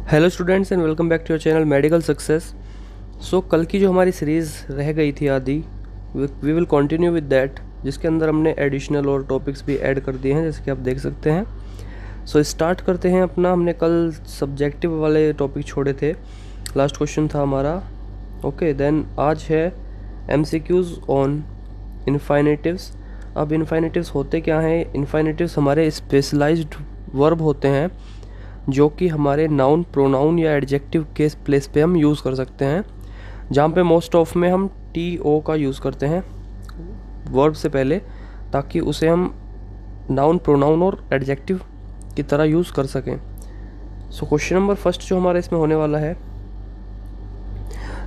Hello students and welcome back to your channel medical success. So कल की जो हमारी सीरीज़ रह गई थी आदि, we will continue with that, जिसके अंदर हमने एडिशनल और टॉपिक्स भी ऐड कर दिए हैं जैसे कि आप देख सकते हैं। सो स्टार्ट करते हैं अपना। हमने कल सब्जेक्टिव वाले टॉपिक छोड़े थे, लास्ट क्वेश्चन था हमारा। ओके देन आज है MCQs ऑन इन्फाइनेटिव्स। अब इन्फाइनेटिव्स होते क्या हैं? इन्फाइनेटिव्स हमारे स्पेशलाइज्ड वर्ब होते हैं जो कि हमारे नाउन, प्रोनाउन या एडजेक्टिव के प्लेस पे हम यूज़ कर सकते हैं, जहाँ पे मोस्ट ऑफ में हम TO का यूज़ करते हैं वर्ब से पहले, ताकि उसे हम नाउन, प्रोनाउन और एडजेक्टिव की तरह यूज़ कर सकें। सो क्वेश्चन नंबर फर्स्ट जो हमारा इसमें होने वाला है,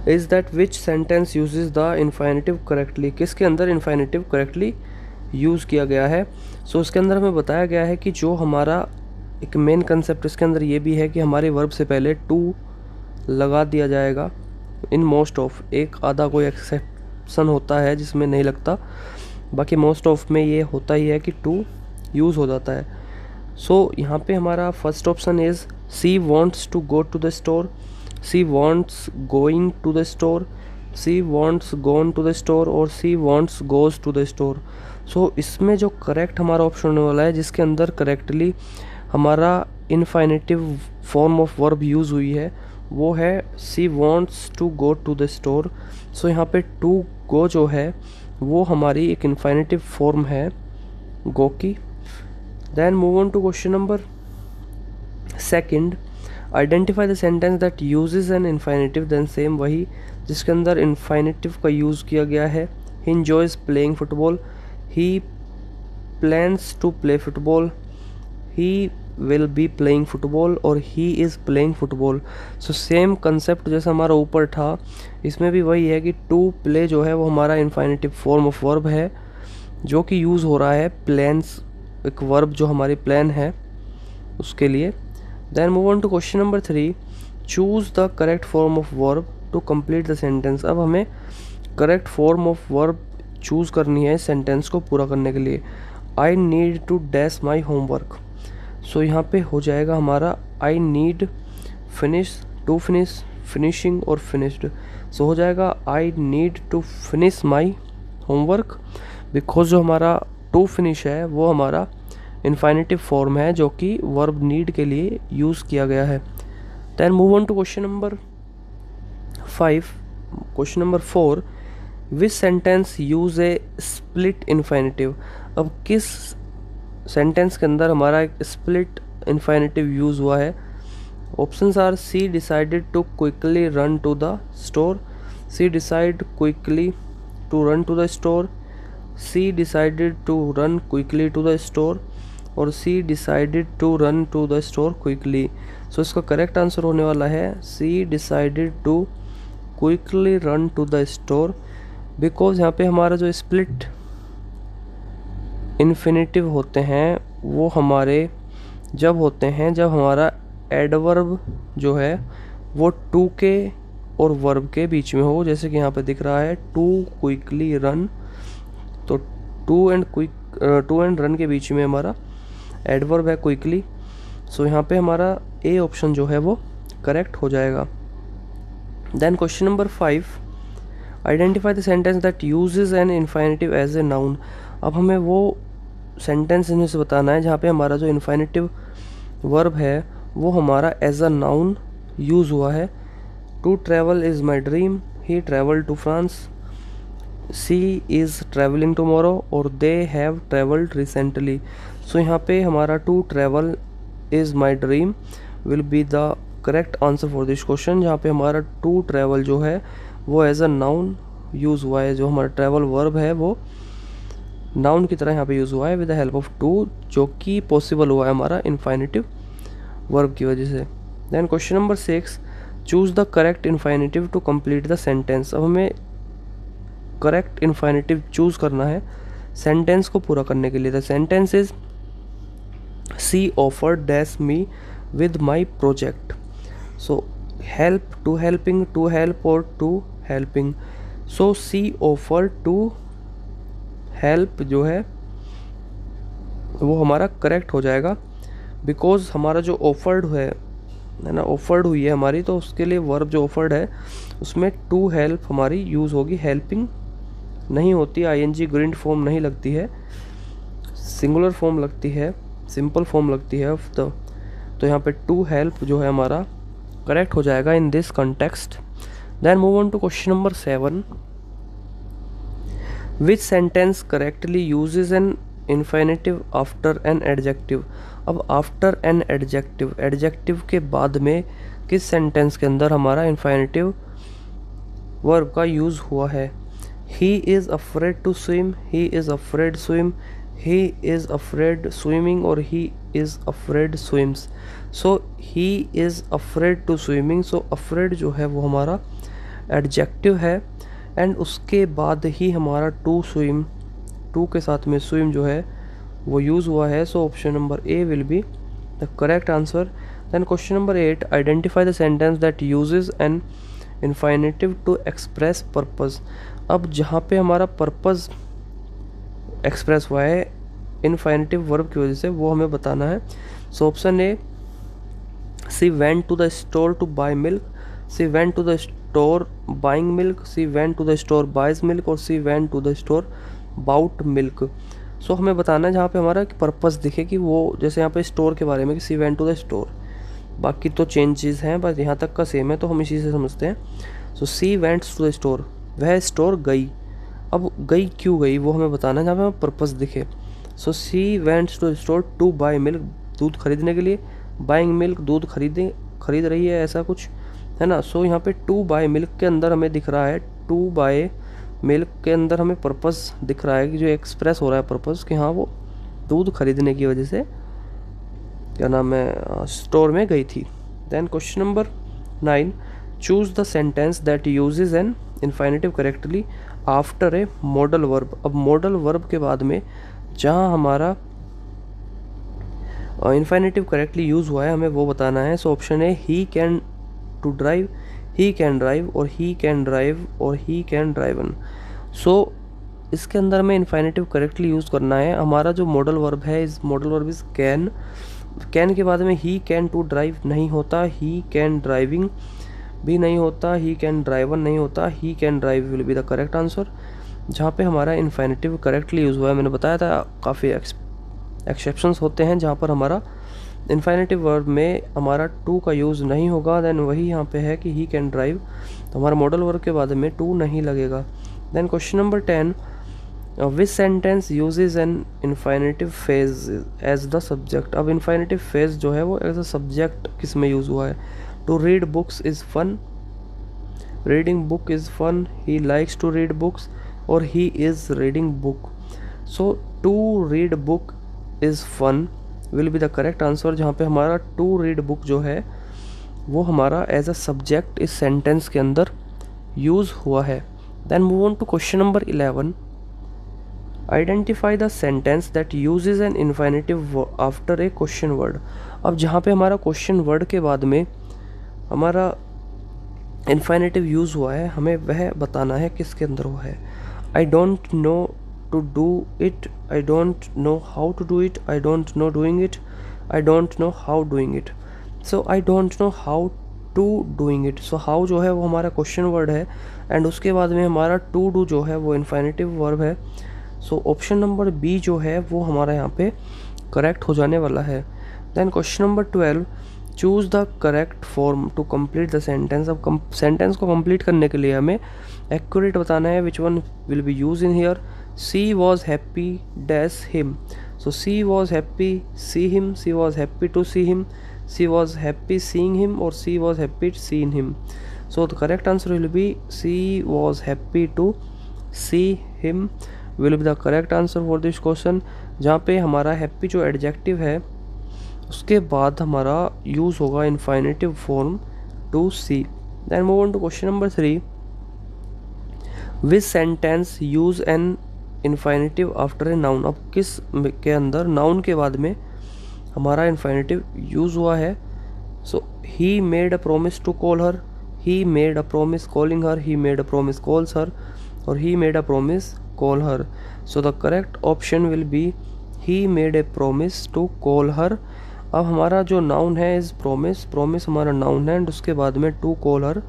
is that which sentence uses the infinitive correctly. किसके अंदर इन्फाइनेटिव करेक्टली यूज़ किया गया है? सो उसके अंदर हमें बताया गया है कि जो हमारा एक मेन कंसेप्ट इसके अंदर ये भी है कि हमारे वर्ब से पहले टू लगा दिया जाएगा इन मोस्ट ऑफ। एक आधा कोई एक्सेप्शन होता है जिसमें नहीं लगता, बाकी मोस्ट ऑफ में ये होता ही है कि टू यूज़ हो जाता है। सो यहाँ पे हमारा first option is she wants to go to the store, she wants going to the store, she wants gone to the store और she wants goes to the store. So इसमें जो correct हमारा ऑप्शन होने वाला है, जिसके अंदर correctly हमारा infinitive form of verb use हुई है, वो है she wants to go to the store. So यहाँ पे टू गो जो है वो हमारी एक इनफाइनेटिव फॉर्म है गो की। Then move on to question number second, identify the sentence that uses an infinitive. Then same वही जिसके अंदर इनफाइनेटिव का यूज़ किया गया है। He enjoys playing football, he plans to play football, he will be playing football और he is playing football. So same concept जैसा हमारा ऊपर था, इसमें भी वही है कि टू प्ले जो है वो हमारा इनफाइनेटिव फॉर्म ऑफ वर्ब है जो कि यूज़ हो रहा है प्लान्स, एक वर्ब जो हमारी प्लान है उसके लिए। Then move on to question number 3, choose the correct form of verb to complete the sentence. अब हमें correct form of verb choose करनी है सेंटेंस को पूरा करने के लिए। I need to dash my homework. So यहाँ पे हो जाएगा हमारा I need, finish, to finish, finishing और फिनिश्ड। सो हो जाएगा I need to finish my homework, because जो हमारा टू फिनिश है वो हमारा इनफाइनेटिव फॉर्म है जो कि वर्ब नीड के लिए यूज़ किया गया है। Then move on to question number 5। Question number 4, which sentence use a split infinitive. अब किस सेंटेंस के अंदर हमारा एक स्प्लिट इनफाइनेटिव यूज़ हुआ है? Options are she decided to quickly run to the store, she decide quickly to run to the store, she decided to run quickly to the store और she decided to run to the store quickly. So इसका correct answer होने वाला है she decided to quickly run to the store, because यहाँ पे हमारा जो split infinitive होते हैं वो हमारे जब होते हैं जब हमारा एडवर्ब जो है वो टू के और वर्ब के बीच में हो, जैसे कि यहाँ पे दिख रहा है टू क्विकली रन। तो टू एंड रन के बीच में हमारा एडवर्ब है क्विकली। सो यहाँ पे हमारा ए ऑप्शन जो है वो करेक्ट हो जाएगा। Then question number 5, identify the sentence that uses an infinitive as a noun. अब हमें वो सेंटेंस इनमें से बताना है जहाँ पे हमारा जो इनफाइनेटिव वर्ब है वो हमारा एज अ नाउन यूज़ हुआ है। To travel is my dream, he travel to France, she is travelling tomorrow और they have travelled recently. So यहाँ पे हमारा to travel is my dream will be the correct answer for this question, जहाँ पे हमारा to travel जो है वो एज अ नाउन यूज़ हुआ है। जो हमारा ट्रैवल वर्ब है वो नाउन की तरह यहाँ पे यूज़ हुआ है with the help of to, जो कि पॉसिबल हुआ है हमारा इनफाइनेटिव वर्ब की वजह से। Then question number 6, choose the correct infinitive to complete the sentence. अब हमें करेक्ट इनफाइनेटिव चूज़ करना है सेंटेंस को पूरा करने के लिए। The sentence is she offer dash me with my project. So help, to helping, to help और to helping. So she offer to help जो है वो हमारा करेक्ट हो जाएगा, बिकॉज हमारा जो ऑफर्ड है है ना, ऑफर्ड हुई है हमारी, तो उसके लिए वर्ब जो ऑफर्ड है उसमें टू हेल्प हमारी यूज़ होगी, हेल्पिंग नहीं होती, आईएनजी ग्रीन फॉर्म नहीं लगती है, सिंगुलर फॉर्म लगती है, सिंपल फॉर्म लगती है ऑफ द, तो यहाँ पे टू हेल्प जो है हमारा करेक्ट हो जाएगा in this context. Then move on to question number 7, which sentence correctly uses an infinitive after an adjective. अब आफ्टर एन एडजेक्टिव, एडजेक्टिव के बाद में किस सेंटेंस के अंदर हमारा इन्फिनेटिव वर्ब का यूज़ हुआ है। He is afraid to swim, he is afraid swim, he is afraid swimming और he is afraid swims. So he is afraid to swimming, so afraid जो है वो हमारा एडजेक्टिव है, एंड उसके बाद ही हमारा टू स्विम, टू के साथ में स्विम जो है वो यूज़ हुआ है। So option number A will be the correct answer. Then question number 8, identify the sentence that uses an infinitive to express purpose. अब जहाँ पे हमारा पर्पज़ एक्सप्रेस हुआ है इन्फिनेटिव वर्ब की वजह से, वो हमें बताना है। So option A, she went to the store to buy milk, she went to the store buying milk, she went to the store buys milk और she went to the store bought milk. So हमें बताना है जहाँ पे हमारा purpose दिखे कि वो, जैसे यहाँ पे स्टोर के बारे में कि सी वेंट टू द स्टोर, बाकी तो चेंजेस हैं बस यहाँ तक का सेम है, तो हम इसी से समझते हैं। So she wents to the store, वह स्टोर गई। अब गई क्यों गई वो हमें बताना है जहाँ पे हमें पर्पज़ दिखे। So she wents to the store to buy milk, दूध खरीदने के लिए, बाइंग मिल्क दूध खरीद रही है, ऐसा कुछ है ना। सो यहाँ पे टू बाय मिल्क के अंदर हमें दिख रहा है, टू बाय मिल्क के अंदर हमें पर्पज़ दिख रहा है कि जो एक्सप्रेस हो रहा है पर्पज़ कि हाँ वो दूध खरीदने की वजह से क्या नाम है स्टोर में गई थी। Then question number 9, choose the sentence that uses an infinitive correctly after a modal verb. अब मॉडल वर्ब के बाद में जहाँ हमारा इन्फिनेटिव करेक्टली यूज़ हुआ है हमें वो बताना है। So option A, he can to drive, he can drive और ही कैन ड्राइव और ही कैन ड्राइवन। सो इसके अंदर हमें इन्फिनेटिव करेक्टली यूज़ करना है। हमारा जो मॉडल वर्ब है, इस modal verb is can, can के बाद में ही कैन टू ड्राइव नहीं होता, ही कैन ड्राइविंग भी नहीं होता, ही कैन ड्राइवन नहीं होता, ही can drive will be the correct answer. जहाँ पे हमारा इन्फिनेटिव करेक्टली यूज़ हुआ है, मैंने बताया था काफ़ी एक्सेप्शंस होते हैं जहाँ पर हमारा इन्फिनेटिव वर्ब में हमारा टू का यूज़ नहीं होगा। देन वही यहाँ पे है कि ही कैन ड्राइव, तो हमारा मॉडल वर्ब के बाद में टू नहीं लगेगा। Then question number 10, which sentence uses an infinitive phase as the subject. अब इन्फिनेटिव फेज जो है वो एज अ सब्जेक्ट किस में यूज़ हुआ है। To read books is fun, reading book is fun, he likes to read books और he is reading book. So to read book is fun will be the correct answer, जहाँ पे हमारा to read book जो है वो हमारा as a subject इस sentence के अंदर यूज़ हुआ है। Then move on to question number 11, identify the sentence that uses an infinitive after a question word. अब जहाँ पे हमारा क्वेश्चन वर्ड के बाद में हमारा इन्फिनेटिव यूज़ हुआ है, हमें वह बताना है किसके अंदर हुआ है। I don't know to do it, I don't know how to do it, I don't know doing it, I don't know how doing it. So I don't know how to doing it, so how जो है वो हमारा question word है, and उसके बाद में हमारा to do जो है वो इन्फिनेटिव वर्ब है। सो ऑप्शन नंबर बी जो है वो हमारा यहाँ पे करेक्ट हो जाने वाला है। Then question number 12, choose the correct form to complete the sentence. अब सेंटेंस को कंप्लीट करने के लिए हमें एक्यूरेट बताना है which one will be use in here. She was happy dash him, so she was happy see him, she was happy to see him, she was happy seeing him और she was happy seeing him. So the correct answer will be she was happy to see him will be the correct answer for this question, जहाँ पे हमारा happy जो adjective है उसके बाद हमारा use होगा infinitive form to see. Then move on to question number 3, which sentence use an infinitive after a noun. अब किस के अंदर नाउन के बाद में हमारा इन्फिनेटिव यूज़ हुआ है। So he made a promise to call her, he made a promise calling her, he made a promise calls her और he made a promise call her. So the correct option will be he made a promise to call her अब हमारा जो noun है is promise, promise हमारा noun है, and उसके बाद में टू कॉल हर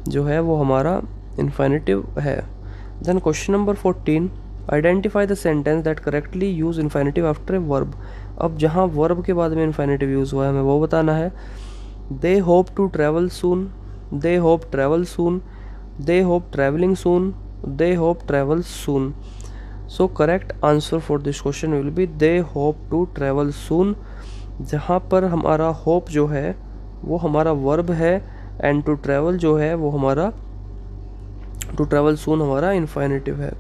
जो है वो हमारा इन्फिनेटिव है। Then question number 14, identify the sentence that correctly use infinitive after a verb. अब जहाँ वर्ब के बाद में इन्फिनेटिव यूज़ हुआ है हमें वो बताना है। They hope to travel soon, they hope travel soon, they hope travelling soon, they hope travel soon. So correct answer for this question will be they hope to travel soon, जहाँ पर हमारा hope जो है वो हमारा verb है, and to travel जो है वो हमारा टू ट्रैवल सून हमारा इन्फिनेटिव है।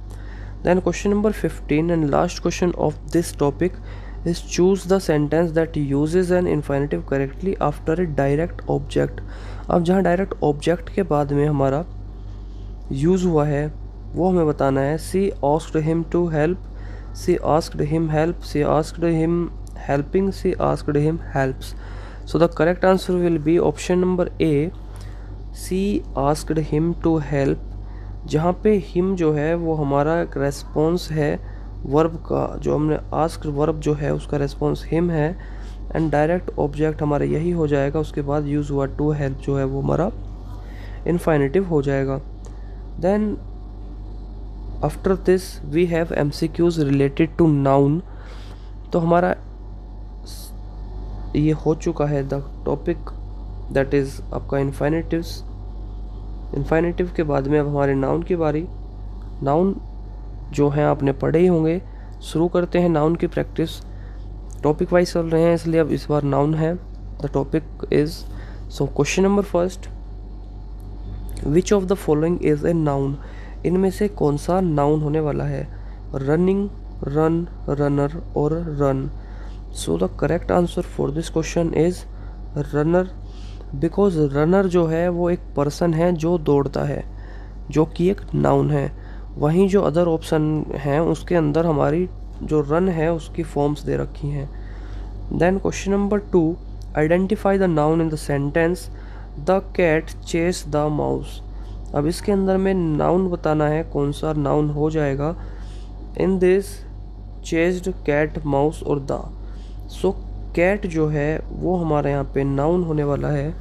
Then question number 15 and last question of this topic is choose the sentence that uses an infinitive correctly after a direct object। अब जहाँ डायरेक्ट ऑब्जेक्ट के बाद में हमारा यूज़ हुआ है वो हमें बताना है। She asked him to help, she asked him help, she asked him helping, she asked him helps. So the correct answer will be option number A, she asked him to help, जहाँ पे him जो है वो हमारा एक response है verb का, जो हमने आस्क्ड वर्ब जो है उसका रेस्पॉन्स हिम है, एंड डायरेक्ट ऑब्जेक्ट हमारा यही हो जाएगा। उसके बाद यूज़ हुआ टू हेल्प जो है वो हमारा इन्फिनेटिव हो जाएगा। Then after this we have MCQs related to noun. तो हमारा ये हो चुका है द टॉपिक दैट इज़ आपका इन्फिनेटिव्स। इन्फिनेटिव के बाद में अब हमारे नाउन की बारी। नाउन जो हैं आपने पढ़े ही होंगे। शुरू करते हैं नाउन की प्रैक्टिस। टॉपिक वाइज चल रहे हैं इसलिए अब इस बार नाउन है। The topic is, so question number first, which of the following is a noun. इनमें से कौन सा नाउन होने वाला है। रनिंग, रन, रनर और run. So the correct answer for this question is runner, because runner जो है वो एक पर्सन है जो दौड़ता है, जो कि एक नाउन है। वहीं जो अदर ऑप्शन हैं उसके अंदर हमारी जो रन है उसकी फॉर्म्स दे रखी हैं। Then question number 2, identify the noun in the sentence the cat chase the mouse. अब इसके अंदर में नाउन बताना है, कौन सा नाउन हो जाएगा in this chased, cat, mouse और द। सो कैट जो है वो हमारे यहाँ पे नाउन होने वाला है,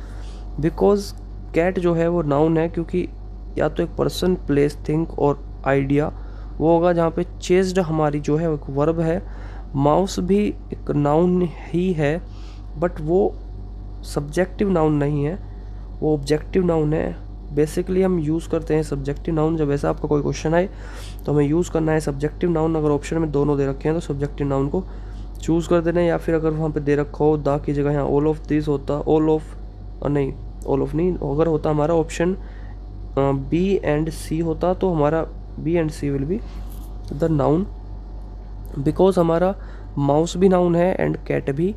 बिकॉज कैट जो है वो नाउन है, क्योंकि या तो एक पर्सन, प्लेस, थिंग और आइडिया वो होगा, जहाँ पे चेस्ड हमारी जो है एक वर्ब है। माउस भी एक नाउन ही है, बट वो सब्जेक्टिव नाउन नहीं है, वो ऑब्जेक्टिव नाउन है। बेसिकली हम यूज़ करते हैं सब्जेक्टिव नाउन। जब ऐसा आपका कोई क्वेश्चन आए तो हमें यूज़ करना है सब्जेक्टिव नाउन। अगर ऑप्शन में दोनों दे रखे हैं तो सब्जेक्टिव नाउन को चूज़ कर देना है, या फिर अगर वहाँ पे दे रखा हो द की जगह यहाँ ऑल ऑफ दिस होता, ऑल ऑफ नहीं, ऑल ऑफ नहीं, अगर होता हमारा ऑप्शन बी एंड सी होता तो हमारा B and C will be the noun, because हमारा माउस भी नाउन है एंड कैट भी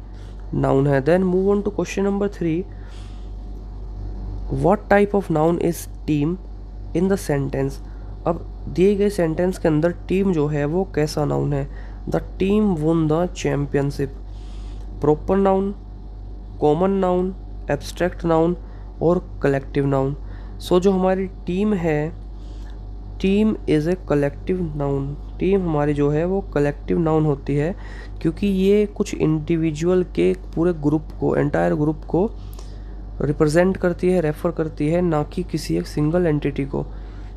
नाउन है। Then move on to question number 3, what type of noun is team in the sentence. अब दिए गए सेंटेंस के अंदर टीम जो है वो कैसा नाउन है। The team won the championship. Proper noun, common noun, abstract noun और कलेक्टिव नाउन। सो जो हमारी टीम है, team is a collective noun. Team हमारी जो है वो कलेक्टिव नाउन होती है, क्योंकि ये कुछ इंडिविजुअल के पूरे ग्रुप को, एंटायर ग्रुप को रिप्रेजेंट करती है, रेफर करती है, ना कि किसी एक सिंगल एंटिटी को।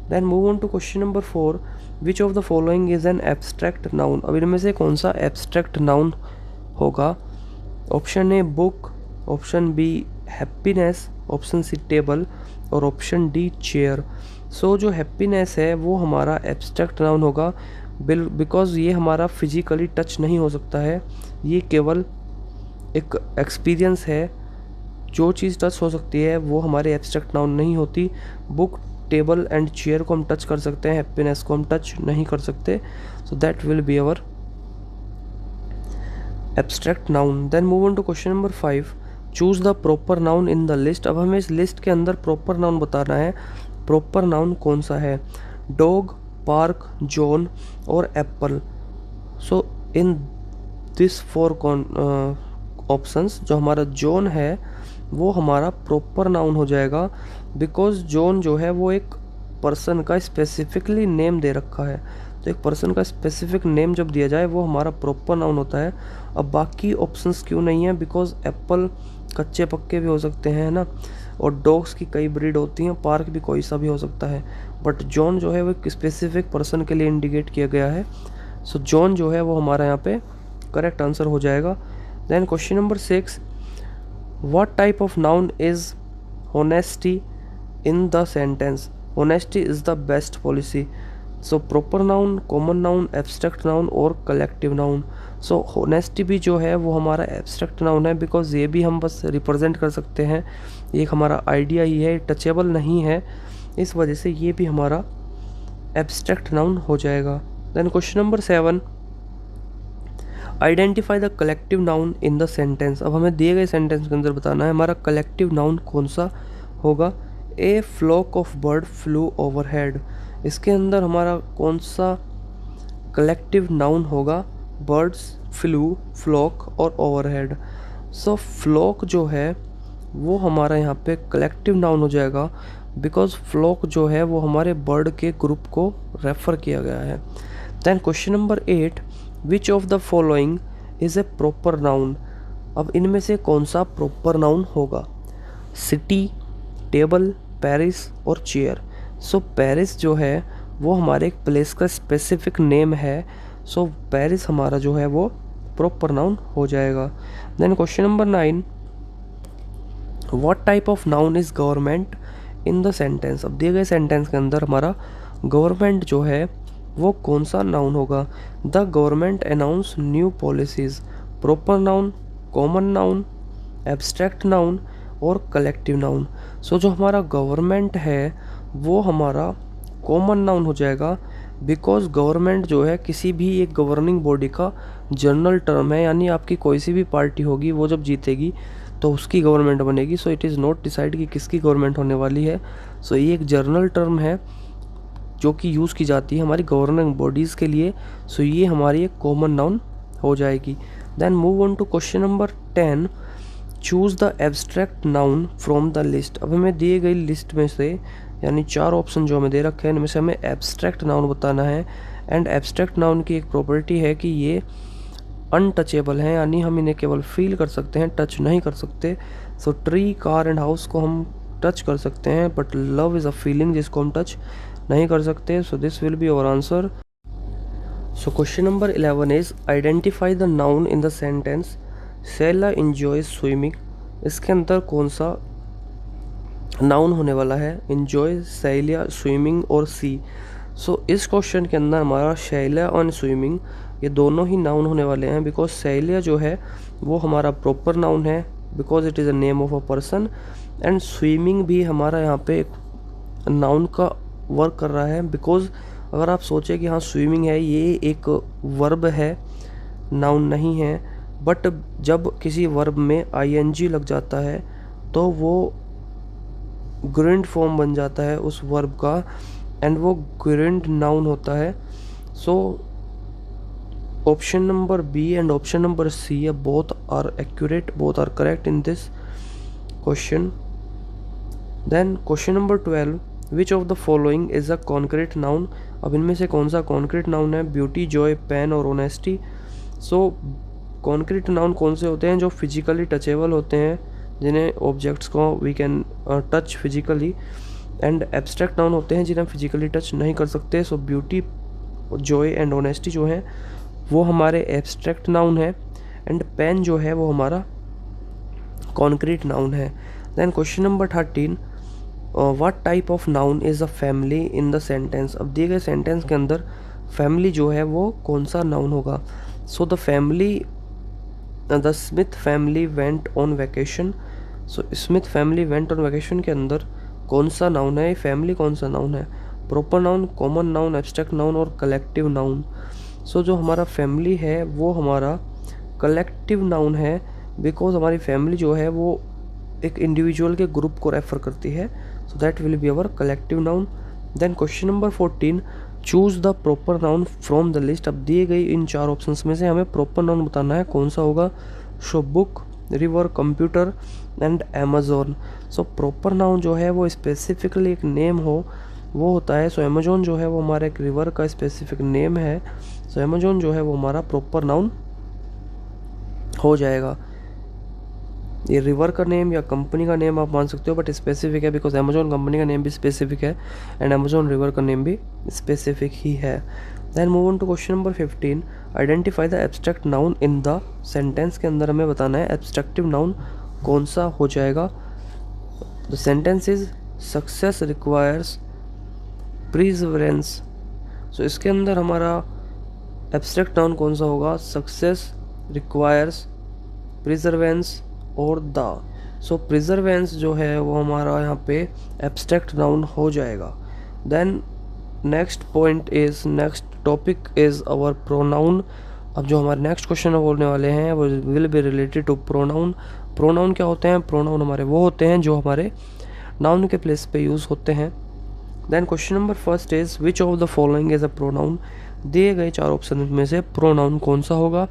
Then move on to question number 4, which of the following is an abstract noun. अब इनमें से कौन सा एब्स्ट्रैक्ट नाउन होगा। Option A book, option B happiness, option C table और ऑप्शन डी चेयर। सो जो happiness है वो हमारा एब्स्ट्रैक्ट नाउन होगा, बिकॉज ये हमारा फिजिकली टच नहीं हो सकता है, ये केवल एक एक्सपीरियंस है। जो चीज़ टच हो सकती है वो हमारे एब्स्ट्रैक्ट नाउन नहीं होती। बुक, टेबल एंड चेयर को हम टच कर सकते हैं, हैप्पीनेस को हम टच नहीं कर सकते। So that will be our abstract noun. Then move on to question number 5, choose the proper noun in the list. अब हमें इस लिस्ट के अंदर प्रॉपर नाउन बताना है। प्रॉपर नाउन कौन सा है। डॉग, पार्क, जॉन और Apple. So in this 4 options जो हमारा जॉन है वो हमारा प्रॉपर नाउन हो जाएगा, बिकॉज जॉन जो है वो एक पर्सन का स्पेसिफिकली नेम दे रखा है। तो एक पर्सन का स्पेसिफिक नेम जब दिया जाए वो हमारा प्रॉपर नाउन होता है। अब बाकी ऑप्शंस क्यों नहीं है, बिकॉज एप्पल कच्चे पक्के भी हो सकते हैं, है ना, और डॉग्स की कई ब्रीड होती हैं, पार्क भी कोई सा भी हो सकता है, बट जॉन जो है वो एक स्पेसिफिक पर्सन के लिए इंडिकेट किया गया है। सो जॉन जो है वो हमारा यहाँ पे करेक्ट आंसर हो जाएगा। Then question number 6, what type of noun is honesty in the sentence? Honesty is the best policy. So proper noun, common noun, abstract noun और कलेक्टिव नाउन। सो होनेस्टी भी जो है वो हमारा एब्स्ट्रैक्ट नाउन है, because ये भी हम बस रिप्रेजेंट कर सकते हैं, एक हमारा आइडिया ही है, टचेबल नहीं है, इस वजह से ये भी हमारा एब्स्ट्रैक्ट नाउन हो जाएगा। Then question number 7, identify the collective noun in the sentence. अब हमें दिए गए सेंटेंस के अंदर बताना है हमारा कलेक्टिव नाउन कौन सा होगा। A flock of bird flu overhead, इसके अंदर हमारा कौन सा कलेक्टिव नाउन होगा? बर्ड्स, फ्लू, फ्लॉक और ओवरहेड। सो फ्लॉक जो है वो हमारा यहाँ पे कलेक्टिव नाउन हो जाएगा, बिकॉज फ्लॉक जो है वो हमारे बर्ड के ग्रुप को रेफर किया गया है। Then question number 8, which of the following is a proper noun? अब इनमें से कौन सा प्रॉपर नाउन होगा? सिटी, टेबल, पेरिस और चेयर। सो पेरिस जो है वो हमारे एक प्लेस का स्पेसिफिक नेम है, सो पेरिस हमारा जो है वो प्रॉपर नाउन हो जाएगा। Then question number 9, what type of noun is government in the sentence? अब दिए गए सेंटेंस के अंदर हमारा गवर्नमेंट जो है वो कौन सा नाउन होगा? The government announce new policies. Proper noun, common noun, abstract noun और कलेक्टिव नाउन। सो जो हमारा गवर्नमेंट है वो हमारा कॉमन नाउन हो जाएगा, बिकॉज गवर्नमेंट जो है किसी भी एक गवर्निंग बॉडी का जनरल टर्म है, यानी आपकी कोई सी भी पार्टी होगी वो जब जीतेगी तो उसकी गवर्नमेंट बनेगी। So it is not decide कि किसकी गवर्नमेंट होने वाली है। सो ये एक जनरल टर्म है जो कि यूज़ की जाती है हमारी गवर्निंग बॉडीज़ के लिए। सो ये हमारी एक कॉमन नाउन हो जाएगी। Then move on to question number 10, choose the abstract noun from the list. अब हमें दिए गई लिस्ट में से, यानी 4 ऑप्शन जो हमें दे रखे हैं इनमें से हमें एब्स्ट्रैक्ट नाउन बताना है। एंड एब्स्ट्रैक्ट नाउन की एक प्रॉपर्टी है कि ये अनटचेबल हैं, यानी हम इन्हें केवल फील कर सकते हैं, टच नहीं कर सकते। So tree, car and house को हम टच कर सकते हैं, but love is a feeling जिसको हम टच नहीं कर सकते। So this will be our answer. So question number 11 is identify the noun in the sentence Sheila enjoys swimming. इसके अंदर कौन सा नाउन होने वाला है? एंजॉय, शैला, स्विमिंग और सी। सो इस क्वेश्चन के अंदर हमारा शैला और स्विमिंग ये दोनों ही नाउन होने वाले हैं, बिकॉज शैला जो है वो हमारा प्रॉपर नाउन है, because it is a name of a person. And swimming भी हमारा यहाँ पे एक नाउन का वर्क कर रहा है, बिकॉज अगर आप सोचें कि हाँ स्विमिंग है, ये एक वर्ब है, नाउन नहीं है, बट जब किसी वर्ब में आईएनजी लग जाता है तो वो ग्रिंड फॉर्म बन जाता है उस वर्ब का, एंड वो ग्रिंड नाउन होता है। So option number B and option number C both are accurate, both are correct in this question. Then question number 12, which of the following is a concrete noun? अब इनमें से कौन सा concrete noun है? Beauty, joy, pen और honesty. So concrete noun कौन से होते हैं? जो फिजिकली टचेबल होते हैं, जिन्हें ऑब्जेक्ट्स को we can touch physically. And abstract noun होते हैं जिन्हें फिजिकली टच नहीं कर सकते। So beauty, joy and honesty जो हैं वो हमारे एब्स्ट्रैक्ट नाउन है, एंड पेन जो है वो हमारा कॉन्क्रीट नाउन है। Then question number 13, what type of noun is a family in the sentence? अब दिए गए सेंटेंस के अंदर फैमिली जो है वो कौन सा नाउन होगा? So the family, the Smith family went on vacation. So Smith family went on vacation के अंदर कौन सा नाउन है? फैमिली कौन सा नाउन है? Proper noun, common noun, abstract noun और कलेक्टिव नाउन। सो जो हमारा फैमिली है वो हमारा कलेक्टिव नाउन है, बिकॉज हमारी फैमिली जो है वो एक इंडिविजुअल के ग्रुप को रेफर करती है। So that will be our collective noun. Then question number 14, choose the proper noun from the list. अब दिए गई इन 4 ऑप्शंस में से हमें प्रॉपर नाउन बताना है, कौन सा होगा? So book, river, computer and Amazon. So proper noun जो है वो स्पेसिफिकली एक नेम हो वो होता है, सो अमेजोन जो है वो हमारा एक रिवर का स्पेसिफिक नेम है, सो अमेजोन जो है वो हमारा प्रॉपर नाउन हो जाएगा। ये रिवर का नेम या कंपनी का नेम आप मान सकते हो, बट स्पेसिफिक है बिकॉज अमेजोन कंपनी का नेम भी स्पेसिफिक है एंड अमेजोन रिवर का नेम भी स्पेसिफिक ही है। Then move on to question number 15, identify the abstract noun in the sentence के अंदर हमें बताना है एब्स्ट्रैक्टिव नाउन कौन सा हो जाएगा। The sentence is success requires perseverance, so इसके अंदर हमारा एब्स्ट्रैक्ट नाउन कौन सा होगा, सक्सेस रिक्वायर्स प्रिजर्वेंस और द, सो प्रिजर्वेंस जो है वो हमारा यहाँ पे एब्स्ट्रैक्ट नाउन हो जाएगा। Then next point is, next topic is our pronoun. अब जो हमारे नेक्स्ट क्वेश्चन बोलने वाले हैं वो will be related to pronoun. Pronoun क्या होते हैं, प्रोनाउन हमारे वो होते हैं जो हमारे नाउन के प्लेस पे यूज़ होते हैं। Then question number first is which of the following is a pronoun, दिए गए 4 ऑप्शन में से प्रोनाउन कौन सा होगा,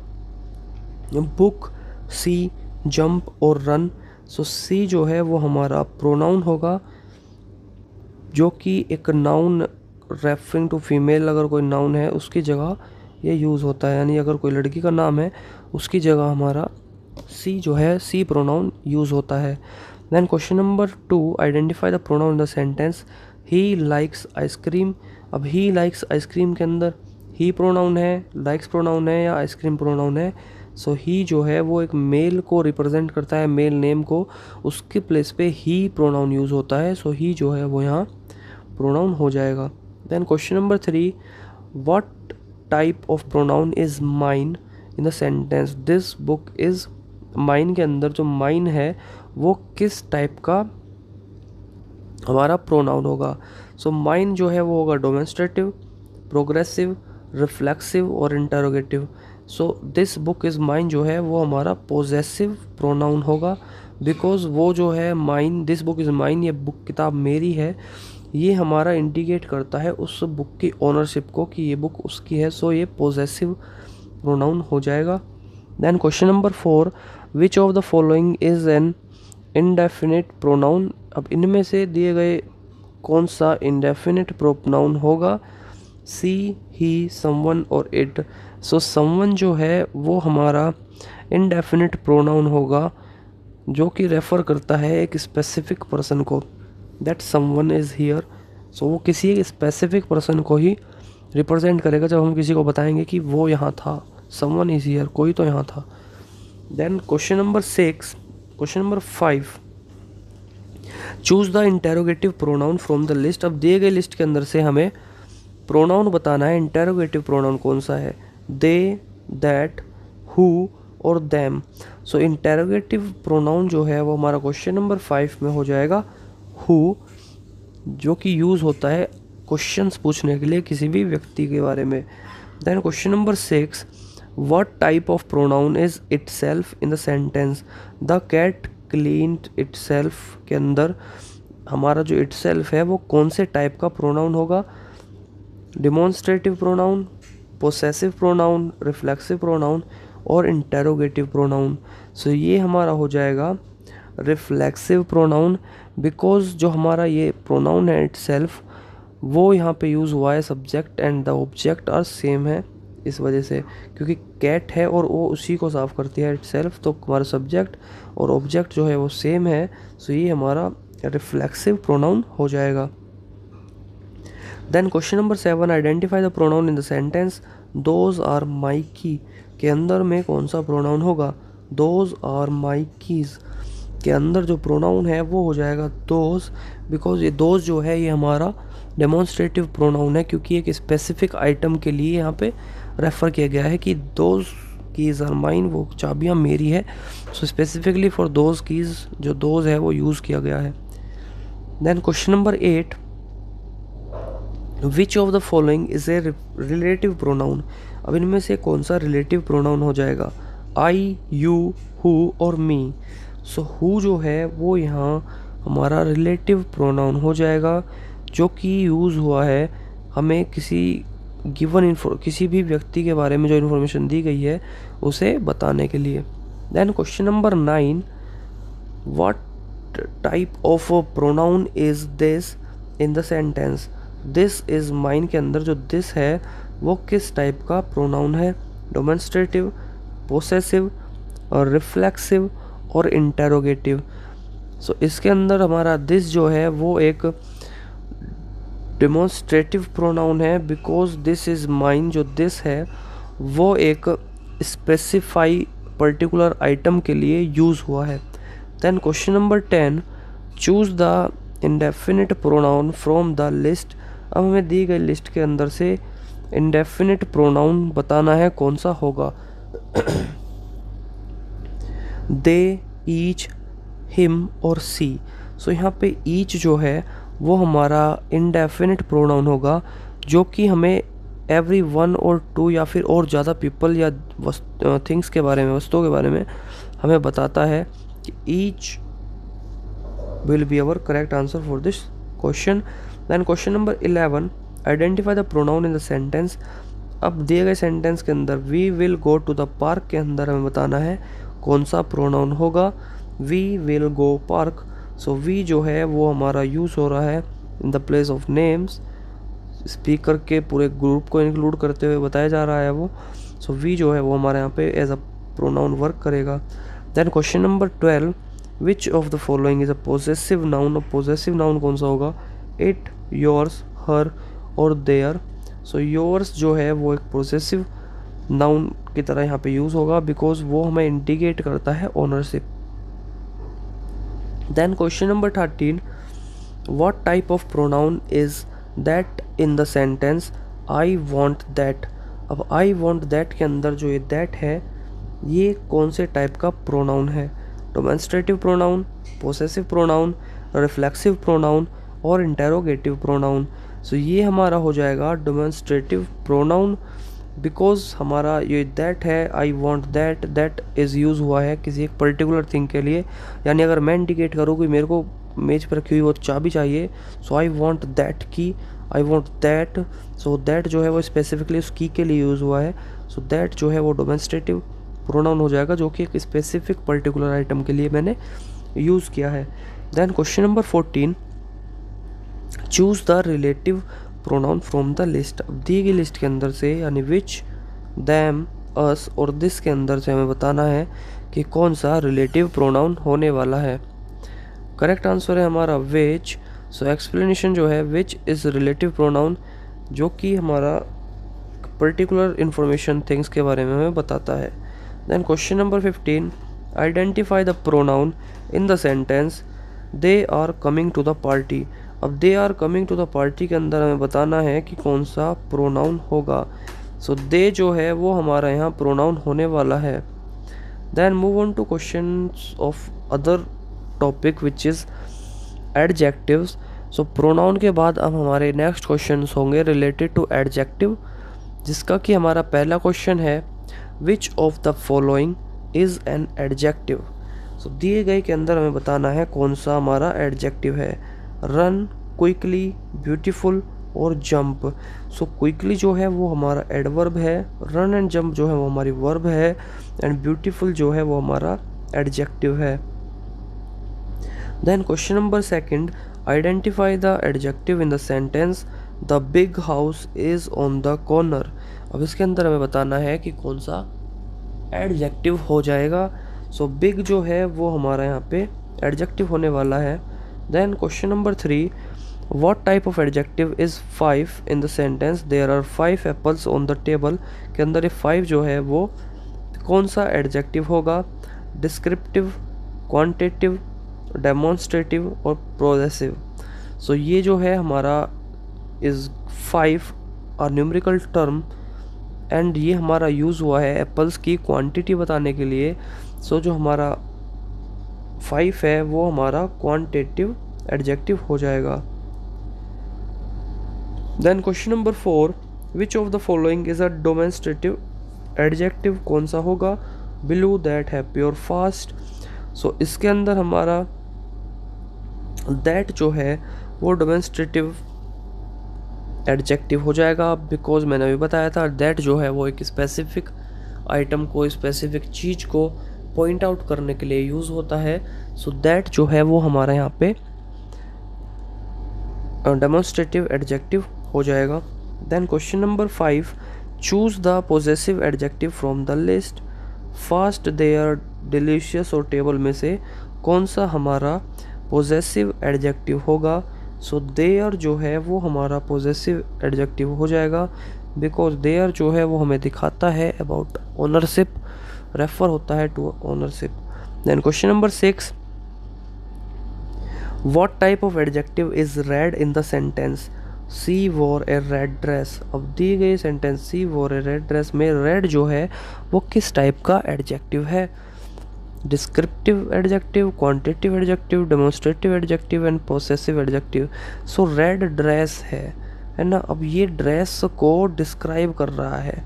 बुक, सी, जंप और रन। सो सी जो है वो हमारा प्रोनाउन होगा जो कि एक नाउन रेफरिंग टू फीमेल, अगर कोई नाउन है उसकी जगह ये यूज़ होता है, यानी अगर कोई लड़की का नाम है उसकी जगह हमारा सी जो है सी प्रोनाउन यूज़ होता है। Then question number 2, identify the pronoun in the sentence he likes ice cream. अब ही लाइक्स आइसक्रीम के अंदर ही प्रोनाउन है, लाइक्स प्रोनाउन है या आइसक्रीम प्रोनाउन है। सो ही जो है वो एक मेल को रिप्रेजेंट करता है, मेल नेम को, उसके प्लेस पे ही प्रोनाउन यूज़ होता है। सो ही जो है वो यहाँ प्रोनाउन हो जाएगा। Then question number 3, what type of pronoun is mine in the sentence this book is. Mine के अंदर जो माइन है वो किस टाइप का हमारा प्रोनाउन होगा। सो माइन जो है वो होगा डोमेस्ट्रेटिव, प्रोग्रेसिव, रिफ्लेक्सिव और interrogative. So this book is mine जो है वो हमारा पोजेसिव प्रोनाउन होगा, बिकॉज वो जो है mine, this book is mine, ये बुक किताब मेरी है, ये हमारा इंडिकेट करता है उस बुक की ओनरशिप को कि ये बुक उसकी है। सो ये पोजेसिव प्रोनाउन हो जाएगा। Then question number 4, which of the following is an indefinite pronoun. अब इनमें से दिए गए कौन सा इंडेफिनिट प्रोनाउन होगा, सी, ही, समवन और इट। सो समवन जो है वो हमारा इनडेफिनिट प्रोनाउन होगा जो कि रेफ़र करता है एक स्पेसिफिक पर्सन को, दैट समवन इज़ हियर। सो वो किसी एक स्पेसिफिक पर्सन को ही रिप्रेजेंट करेगा जब हम किसी को बताएंगे कि वो यहाँ था, समवन इज़ हियर, कोई तो यहाँ था। Then question number 6, question number 5, choose the interrogative pronoun from the list. अब दिए गए लिस्ट के अंदर से हमें प्रोनाउन बताना है, इंटेरोगेटिव प्रोनाउन कौन सा है, दे, दैट, हु और देम। सो इंटेरोगेटिव प्रोनाउन जो है वो हमारा क्वेश्चन नंबर 5 में हो जाएगा हु, जो कि यूज़ होता है क्वेश्चंस पूछने के लिए किसी भी व्यक्ति के बारे में। Then question number 6, what type of pronoun is itself in the sentence, the cat cleaned itself के अंदर हमारा जो इटसेल्फ है वो कौन से टाइप का प्रोनाउन होगा, demonstrative pronoun, possessive pronoun, reflexive pronoun और इंटेरोगेटिव प्रोनाउन। सो ये हमारा हो जाएगा रिफ्लेक्सिव प्रोनाउन, बिकॉज जो हमारा ये प्रोनाउन है इटसेल्फ वो यहाँ पे यूज़ हुआ है, subject and the object are same है, इस वजह से, क्योंकि कैट है और वो उसी को साफ करती है इटसेल्फ, तो हमारा सब्जेक्ट और ऑब्जेक्ट जो है वो सेम है। सो ये हमारा रिफ्लेक्सिव प्रोनाउन हो जाएगा। Then question number 7, identify the pronoun in the sentence those are my key के अंदर में कौन सा प्रोनाउन होगा, दोज आर माई कीज़ के अंदर जो प्रोनाउन है वो हो जाएगा दोज, बिकॉज ये दोज जो है ये हमारा डेमॉन्स्ट्रेटिव प्रोनाउन है, क्योंकि एक स्पेसिफिक आइटम के लिए यहाँ पे रेफ़र किया गया है कि दोज कीज़ आर माइन, वो चाबियाँ मेरी है। So specifically for those keys जो दोज है वो यूज़ किया गया है। Then question number 8, which of the following is a relative pronoun. अब इनमें से कौन सा रिलेटिव प्रोनाउन हो जाएगा, आई, यू, हु और मी। सो हु जो है वो यहाँ हमारा रिलेटिव प्रोनाउन हो जाएगा, जो कि यूज़ हुआ है हमें किसी गिवन किसी भी व्यक्ति के बारे में जो इन्फॉर्मेशन दी गई है उसे बताने के लिए। Then question number 9, what type of pronoun is this in the sentence, this is mine के अंदर जो दिस है वो किस टाइप का प्रोनाउन है, डेमोन्स्ट्रेटिव, पोसेसिव और रिफ्लेक्सिव और इंटेरोगेटिव। सो इसके अंदर हमारा दिस जो है वो एक डेमोन्स्ट्रेटिव प्रोनाउन है, बिकॉज दिस इज़ माइन जो दिस है वो एक स्पेसिफाई पर्टिकुलर आइटम के लिए यूज़ हुआ है। Then question number 10, choose the indefinite pronoun from the list. अब हमें दी गई लिस्ट के अंदर से इंडेफिनिट प्रोनाउन बताना है कौन सा होगा। दे, ईच, हिम और सी। सो यहाँ पे ईच जो है वो हमारा इंडेफिनिट प्रोनाउन होगा, जो कि हमें एवरी वन और टू या फिर और ज़्यादा पीपल या थिंग्स के बारे में, वस्तुओं के बारे में हमें बताता है कि each will be our correct answer for this question. Then question number 11, identify the pronoun in the sentence. अब दिए गए सेंटेंस के अंदर we will go to the park के अंदर हमें बताना है कौन सा प्रोनाउन होगा। We will go park. So we जो है वो हमारा यूज़ हो रहा है in the place of names, speaker के पूरे ग्रुप को इंक्लूड करते हुए बताया जा रहा है वो। सो वी जो है वो हमारे यहाँ पे एज अ प्रोनाउन वर्क करेगा। Then question number 12, which of the following is a possessive noun. Possessive noun कौन सा होगा, इट, योर्स, हर और देयर। सो योर्स जो है वो एक पोजेसिव नाउन की तरह यहाँ पे यूज़ होगा, बिकॉज वो हमें इंडिकेट करता है ownership. Then question number 13, what type of pronoun is that in the sentence I want that. अब आई वॉन्ट दैट के अंदर जो ये दैट है ये कौन से टाइप का प्रोनाउन है, demonstrative pronoun, possessive pronoun, reflexive pronoun और इंटेरोगेटिव प्रोनाउन। सो ये हमारा हो जाएगा डेमोन्स्ट्रेटिव प्रोनाउन, बिकॉज हमारा ये दैट है, आई want that, that is use हुआ है किसी एक पर्टिकुलर थिंग के लिए। यानी अगर मैं इंडिकेट करूँ कि मेरे को मेज पर रखी हुई वो चाबी चाहिए, सो आई वॉन्ट दैट की, आई वॉन्ट दैट। सो दैट जो है वो स्पेसिफिकली उस की के लिए यूज़ हुआ है। सो दैट जो है वो डेमोन्स्ट्रेटिव प्रोनाउन हो जाएगा, जो कि एक स्पेसिफिक पर्टिकुलर आइटम के लिए मैंने यूज़ किया है। Then question number 14, choose the relative pronoun from the list. अब दी गई लिस्ट के अंदर से यानी विच, दैम, अस और दिस के अंदर से हमें बताना है कि कौन सा रिलेटिव प्रोनाउन होने वाला है। करेक्ट आंसर है हमारा विच। सो एक्सप्लेनेशन जो है विच इज़ रिलेटिव प्रोनाउन, जो कि हमारा पर्टिकुलर इंफॉर्मेशन थिंग्स के बारे में हमें बताता है। Then question number 15, identify the pronoun in the sentence they are coming to the party. अब they are coming to the party के अंदर हमें बताना है कि कौन सा प्रोनाउन होगा। सो दे जो है वो हमारा यहाँ प्रोनाउन होने वाला है। Then move on to questions of other topic which is adjectives. So pronoun के बाद अब हमारे नेक्स्ट क्वेश्चंस होंगे रिलेटेड टू एडजेक्टिव, जिसका कि हमारा पहला क्वेश्चन है which of the following is an adjective. So दिए गए के अंदर हमें बताना है कौन सा हमारा एडजेक्टिव है। रन, क्विकली, ब्यूटीफुल और जंप। सो क्विकली जो है वो हमारा एडवर्ब है, रन एंड जंप जो है वो हमारी वर्ब है, एंड ब्यूटीफुल जो है वो हमारा एडजेक्टिव है। Then question number 2, identify the adjective in the sentence the big house is on the corner. अब इसके अंदर हमें बताना है कि कौन सा एडजेक्टिव हो जाएगा। सो बिग जो है वो हमारा यहाँ पे एडजेक्टिव होने वाला है। Then question number 3, what type of adjective is 5 in the sentence there are 5 apples on the table. के अंदर ये 5 जो है वो कौन सा एडजेक्टिव होगा, डिस्क्रिप्टिव, क्वांटिटिव, डेमोन्स्ट्रेटिव और पोजेसिव। सो ये जो है हमारा इज़ 5 और न्यूमेरिकल टर्म, एंड ये हमारा यूज़ हुआ है एप्पल्स की क्वांटिटी बताने के लिए। सो जो हमारा 5 है वो हमारा क्वांटिटिव एडजेक्टिव हो जाएगा। Then question number 4, which of the following is a demonstrative adjective. कौन सा होगा, ब्लू, दैट, हैप्पी और फास्ट। सो इसके अंदर हमारा दैट जो है वो डेमोन्स्ट्रेटिव एडजेक्टिव हो जाएगा, बिकॉज मैंने अभी बताया था दैट जो है वो एक स्पेसिफिक आइटम को, स्पेसिफिक चीज़ को पॉइंट आउट करने के लिए यूज़ होता है। सो दैट जो है वो हमारा यहाँ पे डेमोन्स्ट्रेटिव एडजेक्टिव हो जाएगा। Then question number 5, choose the possessive adjective from the list. Fast, their, delicious और टेबल में से कौन सा हमारा पोजेसिव एडजेक्टिव होगा? सो देयर जो है वो हमारा पोजेसिव एडजेक्टिव हो जाएगा, बिकॉज देयर जो है वो हमें दिखाता है अबाउट ओनरशिप, रेफर होता है to ownership. Then question number 6, What type of adjective is read in the sentence She wore a red dress? अब दी गई sentence She wore a red dress में red जो है वो किस टाइप का एडजेक्टिव है? Descriptive adjective, quantitative adjective, demonstrative adjective and possessive adjective. So red dress है ना। अब ये ड्रेस को डिस्क्राइब कर रहा है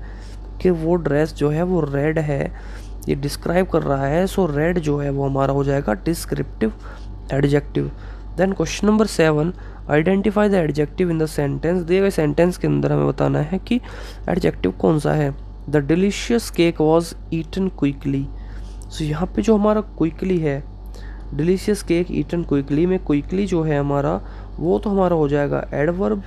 कि वो ड्रेस जो है वो रेड है, ये डिस्क्राइब कर रहा है। सो रेड जो है वो हमारा हो जाएगा descriptive adjective. Then question number 7, identify the adjective in the sentence. दिए गए सेंटेंस के अंदर हमें बताना है कि एडजेक्टिव कौन सा है। The delicious cake was eaten quickly. So यहाँ पे जो हमारा क्विकली है, डिलीशियस केक ईटन क्विकली में क्विकली जो है हमारा वो तो हमारा हो जाएगा एडवर्ब,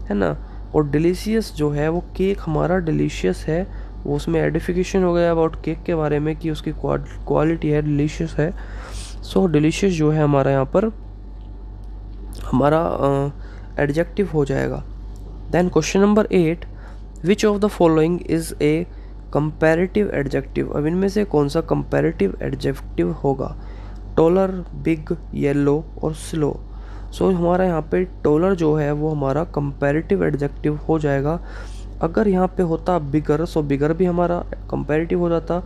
है ना। और डिलीशियस जो है वो केक हमारा डिलीशियस है, वो उसमें एडिफिकेशन हो गया अबाउट केक के बारे में कि उसकी क्वालिटी है, डिलीशियस है। सो डिलीशियस जो है हमारा यहाँ पर हमारा एडजेक्टिव हो जाएगा। Then question number 8, which of the following is a comparative adjective. अब इनमें से कौन सा कंपैरेटिव एडजेक्टिव होगा? टॉलर, बिग, येलो और स्लो। सो हमारा यहाँ पे टॉलर जो है वो हमारा कंपैरेटिव एडजेक्टिव हो जाएगा। अगर यहाँ पे होता बिगर, सो बिगर भी हमारा कंपैरेटिव हो जाता।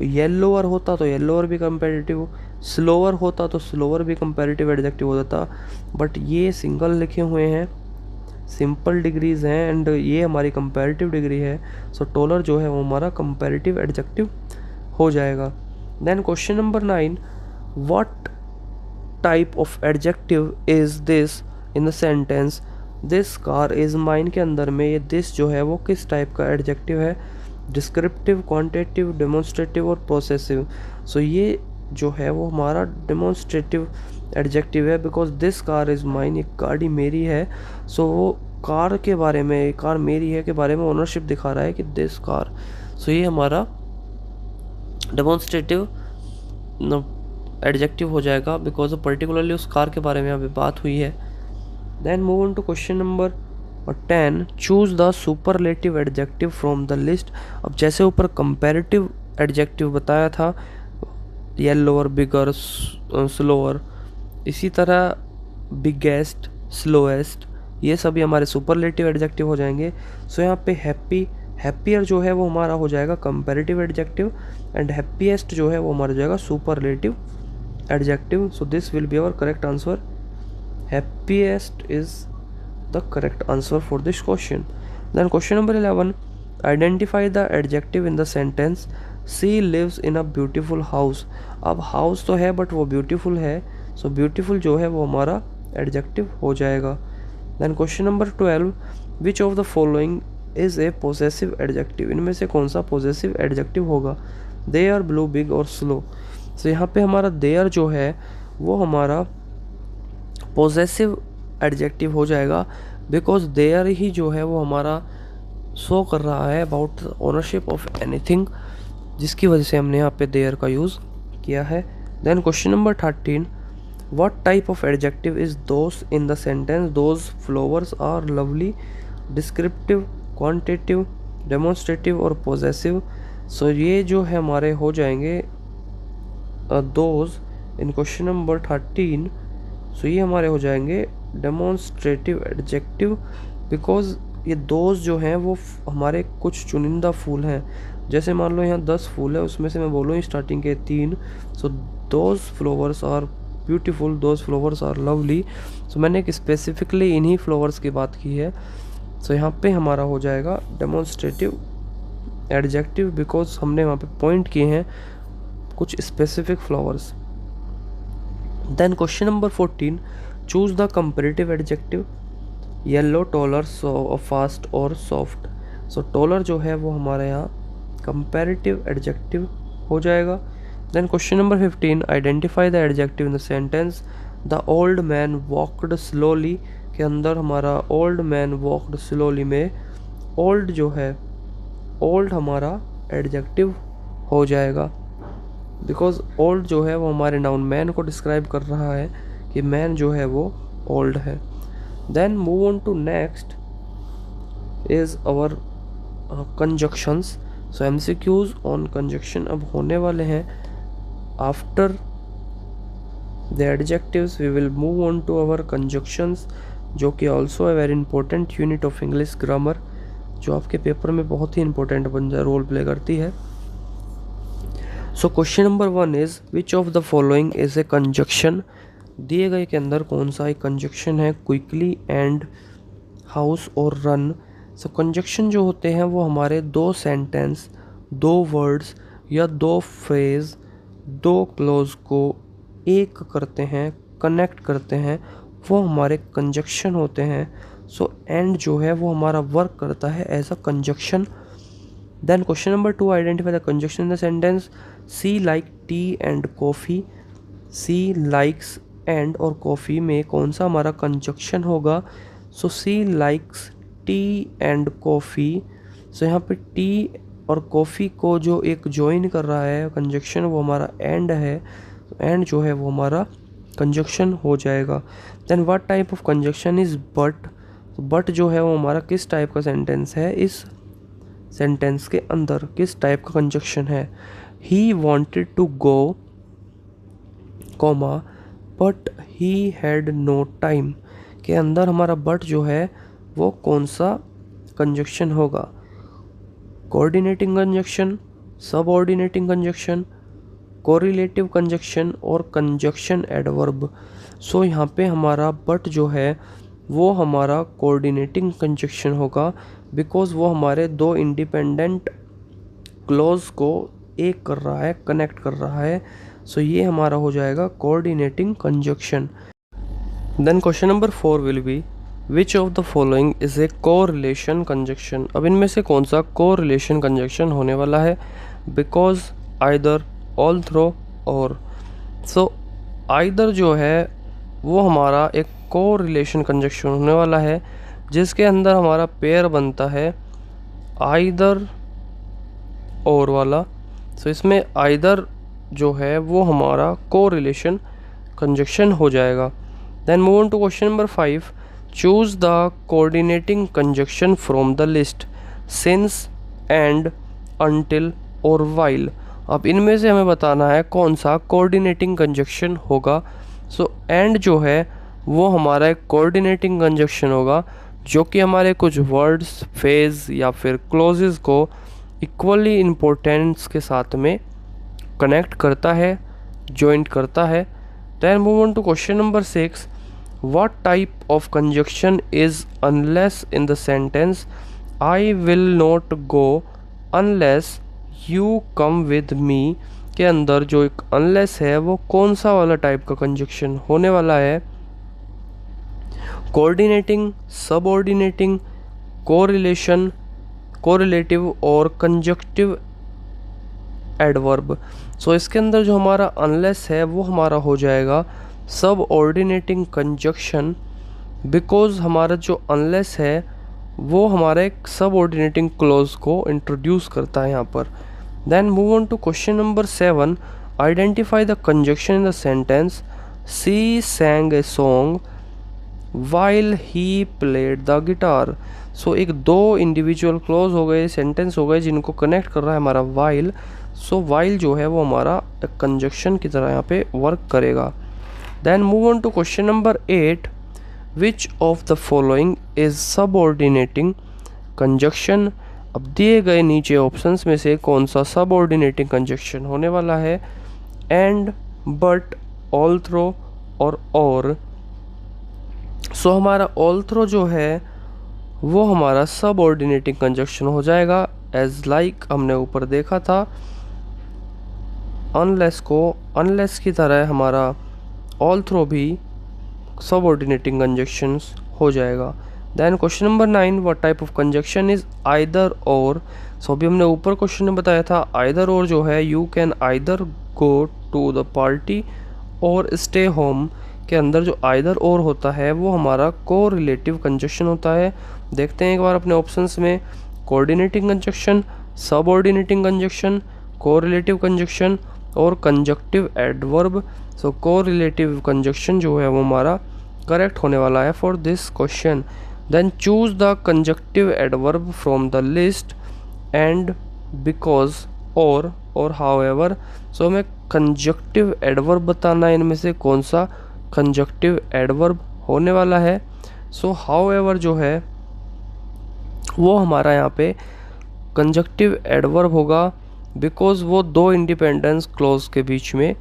येलोअर होता तो येलोअर भी कंपैरेटिव, स्लोअर होता तो स्लोअर भी कंपैरेटिव एडजेक्टिव हो जाता। बट ये सिंगल लिखे हुए हैं, सिंपल डिग्रीज हैं एंड ये हमारी कंपैरेटिव डिग्री है। सो टॉलर जो है वो हमारा कंपैरेटिव एडजेक्टिव हो जाएगा। Then question number 9, what type of adjective is this in the sentence this car is mine के अंदर में ये दिस जो है वो किस टाइप का एडजेक्टिव है? डिस्क्रिप्टिव, क्वांटिटिव, डेमोन्स्ट्रेटिव और पोसेसिव। सो ये जो है वो हमारा डेमोन्स्ट्रेटिव एडजेक्टिव है, because this car is mine, ये गाड़ी मेरी है। सो वो कार के बारे में, कार मेरी है के बारे में ओनरशिप दिखा रहा है कि दिस कार। सो ये हमारा डेमोन्स्ट्रेटिव एडजेक्टिव हो जाएगा, बिकॉज पर्टिकुलरली उस कार के बारे में अभी बात हुई है। Then move on to question number 10, choose the superlative adjective from the list. अब जैसे ऊपर कंपैरेटिव एडजेक्टिव बताया था, येलोअर, बिगर, स्लोअर, इसी तरह बिगेस्ट, स्लोएस्ट, ये सभी हमारे सुपरलेटिव एडजेक्टिव हो जाएंगे। सो यहाँ पे हैप्पी, हैप्पियर जो है वो हमारा हो जाएगा कंपैरेटिव एडजेक्टिव एंड हैप्पीएस्ट जो है वो हमारा हो जाएगा superlative adjective. So this will be our correct answer. Happiest is the correct answer for this question. Then question number 11, identify the adjective in the sentence she lives in a beautiful house। अब house तो है but वो beautiful है, so beautiful जो है वो हमारा adjective हो जाएगा। Then question number 12, which of the following is a possessive adjective। इनमें से कौन सा possessive adjective होगा? they are blue, big और slow। so यहाँ पे हमारा there जो है वो हमारा possessive एडजेक्टिव हो जाएगा, बिकॉज देयर ही जो है वो हमारा शो कर रहा है अबाउट ओनरशिप ऑफ एनीथिंग, जिसकी वजह से हमने यहाँ पे देयर का यूज़ किया है। Then question number 13, what type of adjective is those in the sentence those flowers are lovely. Descriptive, quantitative, demonstrative और पोजेसिव। सो ये जो है हमारे हो जाएंगे those in question number 13। So ये हमारे हो जाएंगे डेमोन्स्ट्रेटिव एडजेक्टिव, बिकॉज ये दोज जो हैं वो हमारे कुछ चुनिंदा फूल हैं। जैसे मान लो यहाँ 10 फूल है, उसमें से मैं बोलूँ स्टार्टिंग के 3। So those flowers are beautiful, those flowers are lovely. So मैंने एक स्पेसिफिकली इन्हीं फ्लावर्स की बात की है। सो यहाँ पे हमारा हो जाएगा डेमोन्स्ट्रेटिव एडजेक्टिव, बिकॉज हमने वहाँ पे पॉइंट किए हैं कुछ specific flowers. Then question number 14, choose the comparative adjective yellow, taller, fast और सॉफ्ट। सो टॉलर जो है वो हमारे यहाँ कंपैरेटिव एडजेक्टिव हो जाएगा। Then question number 15, identify the adjective in the sentence the old man walked slowly के अंदर हमारा ओल्ड मैन वॉकड स्लोली में ओल्ड जो है, ओल्ड हमारा एडजेक्टिव हो जाएगा, बिकॉज ओल्ड जो है वो हमारे नाउन मैन को डिस्क्राइब कर रहा है कि मैन जो है वो ओल्ड है। Then move on to next is our conjunctions. So MCQs on conjunction अब होने वाले हैं। After the adjectives we will move on to our conjunctions, जो कि also a very important unit of English grammar, जो आपके paper में बहुत ही इंपॉर्टेंट रोल प्ले करती है। सो question number 1 is which of the following is A conjunction. दिए गए के अंदर कौन सा एक कंजक्शन है, क्विकली, एंड, हाउस और रन। सो कंजक्शन जो होते हैं वो हमारे दो सेंटेंस, दो वर्ड्स या दो फ्रेज, दो क्लोज को एक करते हैं, कनेक्ट करते हैं, वो हमारे कंजक्शन होते हैं। सो एंड जो है वो हमारा वर्क करता है as a conjunction. Then question number 2, identify the conjunction in the sentence. She like tea and coffee. She likes and और कॉफ़ी में कौन सा हमारा कंजक्शन होगा। So she likes tea and coffee. So यहाँ पे टी और कॉफ़ी को जो एक ज्वाइन कर रहा है कंजक्शन, वो हमारा एंड है। एंड जो है वो हमारा कंजक्शन हो जाएगा। Then what type of conjunction is but. But जो है वो हमारा किस टाइप का सेंटेंस है, इस सेंटेंस के अंदर किस टाइप का कंजक्शन है। He wanted to go, comma, but he had no time के अंदर हमारा बट जो है वो कौन सा कंजक्शन होगा। Coordinating conjunction, subordinating conjunction, correlative conjunction और कंजक्शन एडवर्ब। सो यहाँ पे हमारा बट जो है वो हमारा कोऑर्डिनेटिंग कंजक्शन होगा, बिकॉज वो हमारे दो इंडिपेंडेंट क्लॉज को एक कर रहा है, कनेक्ट कर रहा है। सो ये हमारा हो जाएगा coordinating conjunction. Then question number 4 will be which of the following is a correlation conjunction. अब इनमें से कौन सा कोरिलेशन कंजक्शन होने वाला है, बिकॉज, आइदर, ऑल थ्रो और। सो आइदर जो है वो हमारा एक कोरिलेशन कंजक्शन होने वाला है, जिसके अंदर हमारा पेयर बनता है आइदर और वाला। सो इसमें आइदर जो है वो हमारा कोरिलेशन कंजक्शन हो जाएगा। Then move on to question number 5, choose the coordinating conjunction from the list. Since, and, until और वाइल। अब इनमें से हमें बताना है कौन सा कोऑर्डिनेटिंग कंजक्शन होगा। सो एंड जो है वो हमारा एक कोऑर्डिनेटिंग कंजक्शन होगा, जो कि हमारे कुछ वर्ड्स, फेज या फिर क्लोजेस को इक्वली इम्पोर्टेंस के साथ में कनेक्ट करता है, जॉइंट करता है। Then move on to question number 6, what type of conjunction is unless in the sentence I will not go unless you come with me के अंदर जो एक अनलेस है वो कौन सा वाला टाइप का कंजक्शन होने वाला है। कोऑर्डिनेटिंग, सबऑर्डिनेटिंग, कोरिलेशन, कोरिलेटिव और कंजक्टिव एडवर्ब। सो इसके अंदर जो हमारा अनलेस है वो हमारा हो जाएगा सबऑर्डिनेटिंग कंजक्शन, बिकॉज हमारा जो अनलेस है वो हमारा एक सबऑर्डिनेटिंग क्लॉज को इंट्रोड्यूस करता है यहाँ पर। Then move on to question number 7, identify the conjunction in the sentence. She sang a song while he played the guitar. So एक दो इंडिविजुअल क्लॉज हो गए, सेंटेंस हो गए, जिनको कनेक्ट कर रहा है हमारा वाइल। सो वाइल जो है वो हमारा कंजक्शन की तरह यहाँ पे वर्क करेगा। Then move on to question number 8, which of the following is subordinating conjunction. अब दिए गए नीचे ऑप्शंस में से कौन सा सबऑर्डिनेटिंग कंजक्शन होने वाला है। एंड, बट, ऑल थ्रो और। सो हमारा ऑल थ्रो जो है वो हमारा सबऑर्डिनेटिंग कंजक्शन हो जाएगा, एज लाइक हमने ऊपर देखा था। अनलेस को अनलेस की तरह हमारा ऑल थ्रो भी सबऑर्डिनेटिंग कंजक्शंस हो जाएगा। Then question number 9, what type of conjunction is either or. So अभी हमने ऊपर क्वेश्चन में बताया था आइदर और जो है you can either go to the party or stay home के अंदर जो आइदर और होता है वो हमारा कोरिलेटिव कंजक्शन होता है। देखते हैं एक बार अपने ऑप्शंस में, coordinating conjunction, subordinating conjunction, correlative conjunction और conjunctive adverb. So correlative conjunction जो है वो हमारा करेक्ट होने वाला है for this question. Then choose the conjunctive adverb from the list and because और हाउएवर। सो हमें कंजक्टिव एडवर्ब बताना है, इनमें से कौन सा कंजक्टिव एडवर्ब होने वाला है। सो हाउएवर जो है वो हमारा यहाँ पे कंजक्टिव एडवर्ब होगा, बिकॉज वो दो इंडिपेंडेंस क्लॉज के बीच में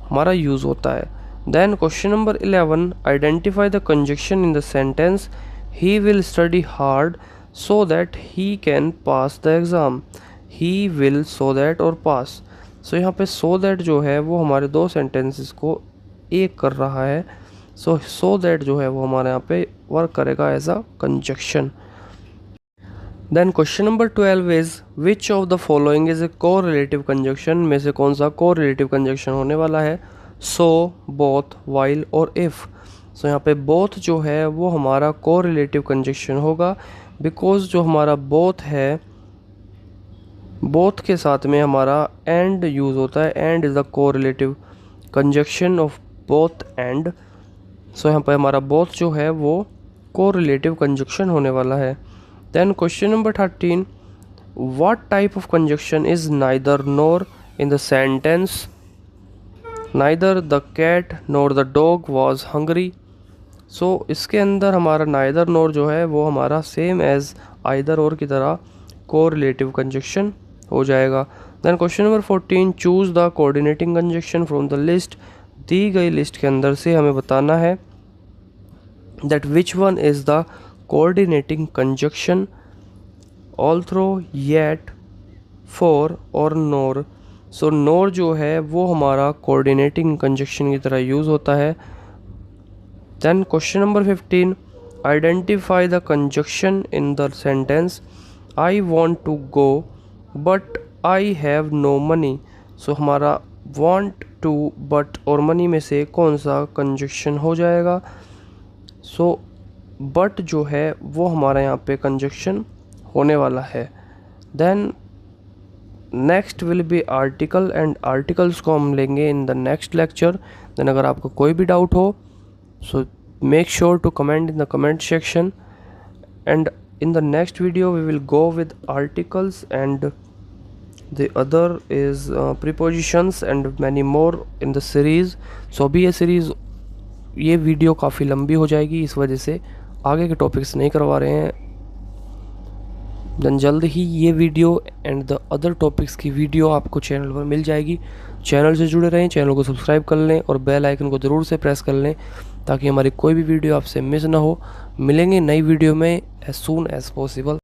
हमारा यूज़ होता है। Then question number 11, identify the conjunction in the sentence he will study hard so that he can pass the exam. He will, so that और पास। सो यहाँ पे सो दैट जो है वो हमारे दो सेंटेंसेस को एक कर रहा है। सो दैट जो है वो हमारे यहाँ पे वर्क करेगा as a conjunction. Then question number 12 is which of the following is a correlative conjunction. में से कौन सा कोरिलेटिव कंजक्शन होने वाला है। सो, बोथ, वाइल और इफ़। सो यहाँ पे बोथ जो है वो हमारा कोरिलेटिव कंजक्शन होगा, बिकॉज जो हमारा बोथ है, बोथ के साथ में हमारा एंड यूज़ होता है। And is the correlative conjunction of both and. So यहाँ पे हमारा बोथ जो है वो कोरिलेटिव कंजक्शन होने वाला है। Then question number 13, what type of conjunction is neither nor in the sentence neither the cat nor the dog was hungry। so इसके अंदर हमारा neither nor जो है वो हमारा same as either or की तरह correlative conjunction हो जाएगा। Then question number 14, choose the coordinating conjunction from the list। दी गई लिस्ट के अंदर से हमें बताना है that which one is the coordinating conjunction, although, yet, for और nor। सो nor जो है वो हमारा coordinating conjunction की तरह यूज़ होता है। Then question number 15, identify the conjunction in the sentence I want to go but I have no money। सो हमारा want to, but और money में से कौन सा conjunction हो जाएगा। सो बट जो है वो हमारा यहाँ पे कंजक्शन होने वाला है। Then next will be article, and articles को हम लेंगे in the next lecture. Then अगर आपको कोई भी डाउट हो so make sure to comment in the comment section, and in the next video we will go with articles and the other is prepositions and many more in the series. So अभी ये video काफ़ी लंबी हो जाएगी, इस वजह से आगे के टॉपिक्स नहीं करवा रहे हैं। देन जल्द ही ये video and the other topics की वीडियो आपको चैनल पर मिल जाएगी। चैनल से जुड़े रहें, चैनल को सब्सक्राइब कर लें और बेल आइकन को ज़रूर से प्रेस कर लें ताकि हमारी कोई भी वीडियो आपसे मिस ना हो। मिलेंगे नई वीडियो में एज सून एज पॉसिबल।